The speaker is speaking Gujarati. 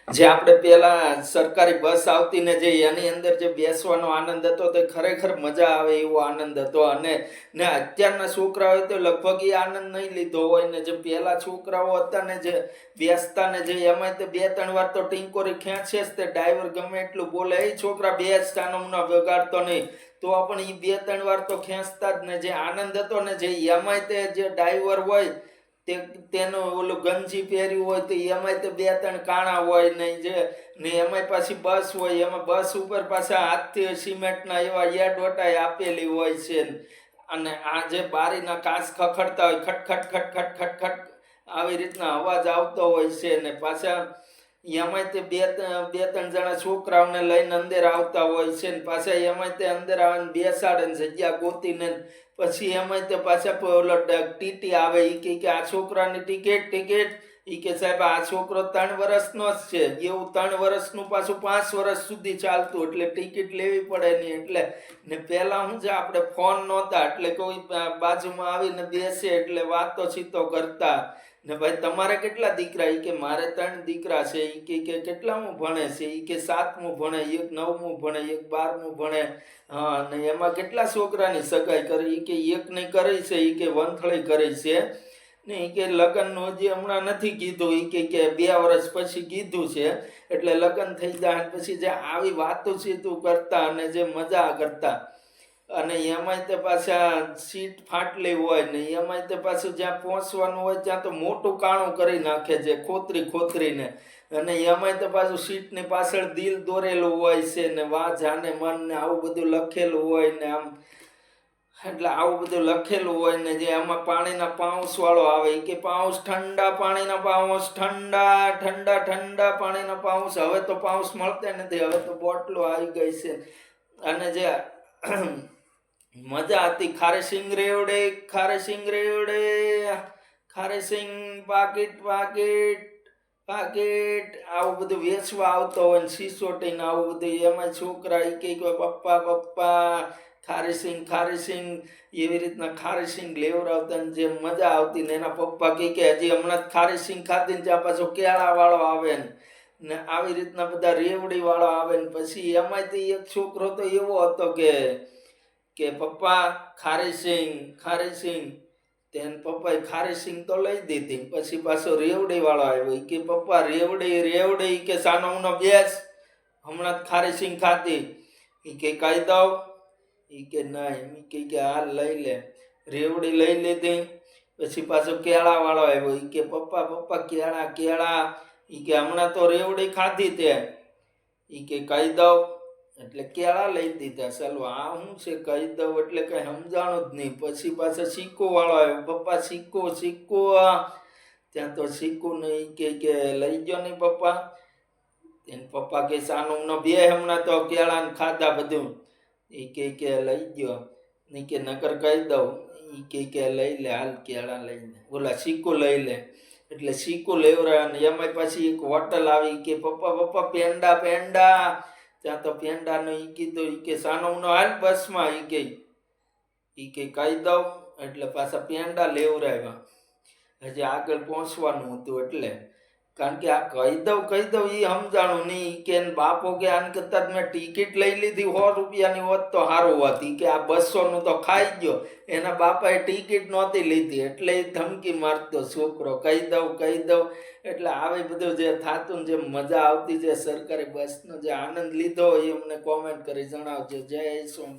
જે આપણે પેલા સરકારી બસ આવતી ને જે એની અંદર જે બેસવાનો આનંદ હતો તે ખરેખર મજા આવે એવો આનંદ હતો. અને ને અત્યારના છોકરાઓએ તો લગભગ એ આનંદ નહીં લીધો હોય ને જે પેલા છોકરાઓ હતા ને જે બેસતા ને જે એમાં તે 2-3 વાર તો ટીંકોરી ખેંચે જ તે ડ્રાઈવર ગમે એટલું બોલે એ છોકરા બેસતાનો વગાડતો નહીં તો પણ એ 2-3 વાર તો ખેંચતા જ ને જે આનંદ હતો ને જે એમાંય તે જે ડ્રાઈવર હોય તેનું ઓલું ગંજી પહેર્યું હોય તો એમાંય તો 2-3 કાણા હોય ને જે ને એમાંય પાછી બસ હોય એમાં બસ ઉપર પાછા હાથથી સિમેન્ટના એવા યાડવટાઈ આપેલી હોય છે. અને આ જે બારીના કાચ ખખડતા હોય ખટખટ ખટખટ ખટખટ આવી રીતના અવાજ આવતો હોય છે. ને પાછા એમાંય તે બે ત્રણ જણા છોકરાઓને લઈને અંદર આવતા હોય છે ને પાછા એમાંય તે અંદર આવીને બેસાડે ને જગ્યા ગોતીને પછી એમાંય તે પાછા ઓલો ટીટી આવે એ કે આ છોકરાની ટિકિટ એ કે સાહેબ આ છોકરો 3 વર્ષનો જ છે એવું 3 વર્ષનું પાછું 5 વર્ષ સુધી ચાલતું એટલે ટિકિટ લેવી પડે નહીં. એટલે ને પહેલાં શું છે આપણે ફોન નહોતા એટલે કોઈ બાજુમાં આવીને બેસે એટલે વાતો ચીતો કરતા ને ભાઈ તમારે કેટલા દીકરા એ કે મારે 3 દીકરા છે એ કે કેટલામું ભણે છે એ કે 7મું ભણે, એક 9મું ભણે, એક 12મું ભણે. હા ને એમાં કેટલા છોકરાની સગાઈ કરી એ કે એકની કરી છે એ કે વંથળી કરી છે ને એ કે લગ્નનું હજી હમણાં નથી કીધું એ કે 2 વર્ષ પછી કીધું છે એટલે લગ્ન થઈ જાય પછી જે આવી વાતો સીતું કરતા અને જે મજા કરતા. અને એમાંય તે પાછા સીટ ફાટલી હોય ને એમાંય તે પાછું જ્યાં પહોંચવાનું હોય ત્યાં તો મોટું કાણું કરી નાખે છે ખોતરીને અને એમાંય તો પાછું સીટની પાછળ દિલ દોરેલું હોય છે ને વાહ જાને મન ને આવું બધું લખેલું હોય ને આમ એટલે આવું બધું લખેલું હોય ને જે આમાં પાણીના પાઉસ વાળો આવે કે પાઉસ ઠંડા પાણીના પાઉસ ઠંડા ઠંડા ઠંડા પાણીના પાઉસ. હવે તો પાઉસ મળતા નથી હવે તો બોટલો આવી ગઈ છે. અને જે મજા હતી ખારેસિંગ રેવડે ખારેસિંગ પાકીટ આવું બધું વેચવા આવતો હોય ને સિસોટી ને આવું બધું એમાં છોકરા એ કે પપ્પા ખારેસિંગ એવી રીતના ખારેસિંગ લેવડાવતા ને જે મજા આવતી ને એના પપ્પા કે હજી હમણાં ખારેસિંગ ખાધી ને ત્યાં પાછો કેળા વાળો આવે ને આવી રીતના બધા રેવડી વાળો આવે ને પછી એમાંથી એક છોકરો તો એવો હતો કે પપ્પા ખારેસિંગ તેને પપ્પાએ ખારેસિંગ તો લઈ દીધી પછી પાછો રેવડી વાળો આવ્યો કે પપ્પા રેવડી કે સાનો ઉનો બેસ હમણાં જ ખારેસિંગ ખાધી એ કે કહી દઉં એ કે નહીં કે હાલ લઈ લે રેવડી લઈ લીધી. પછી પાછો કેળા વાળો આવ્યો એ કે પપ્પા કેળા એ કે હમણાં તો રેવડી ખાધી તે એ કે કહી દઉં એટલે કેળા લઈ દીધા. ચાલો આ શું છે કહી દઉં એટલે કઈ સમજાણું જ નહીં. પછી પાછો સિક્કો વાળો આવ્યો પપ્પા સિક્કો ત્યાં તો સિક્કો નહીં કે લઈ ગયો નહીં પપ્પા એને પપ્પા કે સાનું નો બે હમણાં તો કેળા ને ખાધા બધું એ કે લઈ ગયો નહીં કે નકર કહી દઉં એ કે લઈ લે હાલ કેળા લઈને ઓલા સિક્કો લઈ લે એટલે સિક્કો લેવરાયો ને એમાં પછી એક હોટલ આવી કે પપ્પા પેંડા ત્યાં તો પેંડાનું ઈ કીધું ઈ કે સાનો હાલ બસમાં ઈ કે કહી દઉં એટલે પાછા પેંડા લેવરાવ્યા. હજી આગળ પહોંચવાનું હતું એટલે કારણ કે આ કહી દઉં એ સમજાણું નહીં કે બાપો કે આને કરતાં મેં ટિકિટ લઈ લીધી 100 રૂપિયાની હોત તો સારું હોત કે આ 200નું તો ખાઈ ગયો એના બાપાએ ટિકિટ નહોતી લીધી એટલે એ ધમકી મારતો છોકરો કહી દઉં એટલે આવી બધું જે થતું ને જે મજા આવતી જે સરકારી બસનો જે આનંદ લીધો એ અમને કોમેન્ટ કરી જણાવજો. જય સોમ.